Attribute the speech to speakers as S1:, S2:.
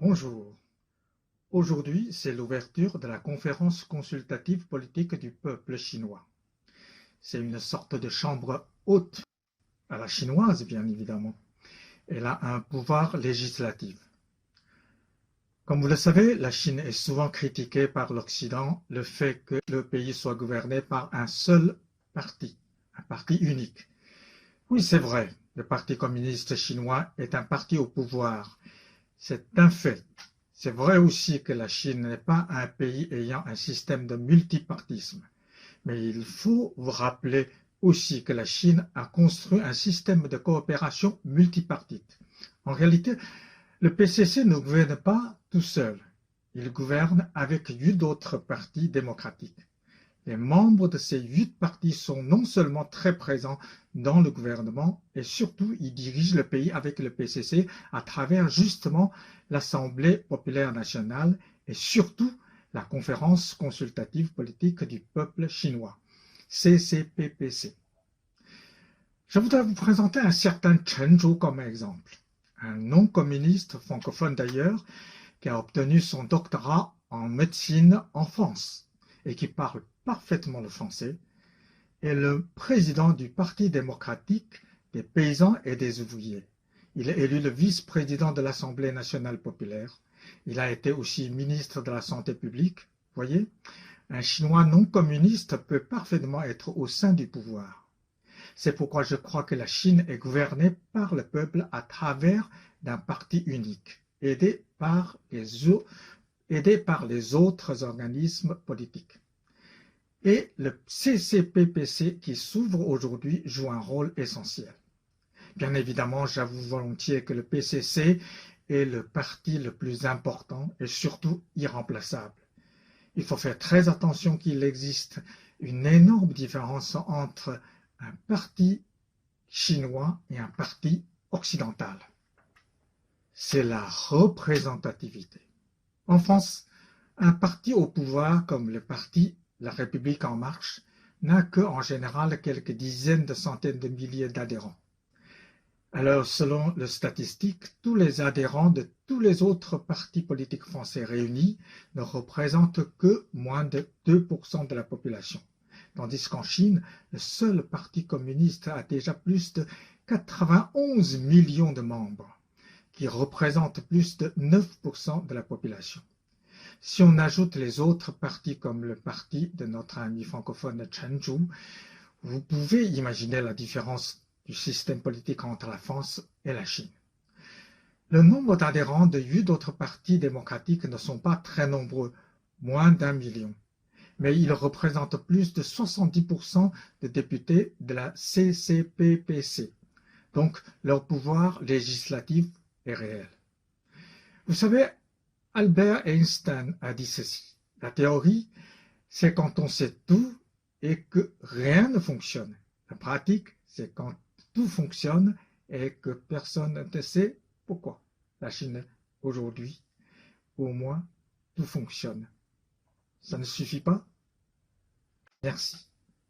S1: Bonjour. Aujourd'hui, c'est l'ouverture de la conférence consultative politique du peuple chinois. C'est une sorte de chambre haute à la chinoise, bien évidemment. Elle a un pouvoir législatif. Comme vous le savez, la Chine est souvent critiquée par l'Occident, le fait que le pays soit gouverné par un seul parti, un parti unique. Oui, c'est vrai, le Parti communiste chinois est un parti au pouvoir. C'est un fait. C'est vrai aussi que la Chine n'est pas un pays ayant un système de multipartisme. Mais il faut vous rappeler aussi que la Chine a construit un système de coopération multipartite. En réalité, le PCC ne gouverne pas tout seul. Il gouverne avec 8 autres partis démocratiques. Les membres de ces 8 partis sont non seulement très présents dans le gouvernement, et surtout ils dirigent le pays avec le PCC à travers justement l'Assemblée populaire nationale et surtout la conférence consultative politique du peuple chinois, CCPPC. Je voudrais vous présenter un certain Chen Zhu comme exemple, un non-communiste francophone d'ailleurs, qui a obtenu son doctorat en médecine en France et qui parle parfaitement le français, est le président du Parti démocratique des paysans et des ouvriers. Il est élu le vice-président de l'Assemblée nationale populaire. Il a été aussi ministre de la Santé publique. Voyez, un Chinois non communiste peut parfaitement être au sein du pouvoir. C'est pourquoi je crois que la Chine est gouvernée par le peuple à travers d'un parti unique, aidé par les autres organismes politiques. Et le CCPPC qui s'ouvre aujourd'hui joue un rôle essentiel. Bien évidemment, j'avoue volontiers que le PCC est le parti le plus important et surtout irremplaçable. Il faut faire très attention qu'il existe une énorme différence entre un parti chinois et un parti occidental. C'est la représentativité. En France, un parti au pouvoir comme le parti La République en marche n'a que, en général, quelques dizaines de centaines de milliers d'adhérents. Alors, selon les statistiques, tous les adhérents de tous les autres partis politiques français réunis ne représentent que moins de 2% de la population. Tandis qu'en Chine, le seul parti communiste a déjà plus de 91 millions de membres, qui représentent plus de 9% de la population. Si on ajoute les autres partis comme le parti de notre ami francophone Chen Zhu, vous pouvez imaginer la différence du système politique entre la France et la Chine. Le nombre d'adhérents de 8 autres partis démocratiques ne sont pas très nombreux, moins d'1 million, mais ils représentent plus de 70% des députés de la CCPPC, donc leur pouvoir législatif est réel. Vous savez, Albert Einstein a dit ceci: la théorie, c'est quand on sait tout et que rien ne fonctionne. La pratique, c'est quand tout fonctionne et que personne ne sait pourquoi. La Chine, aujourd'hui, au moins, tout fonctionne. Ça ne suffit pas? Merci.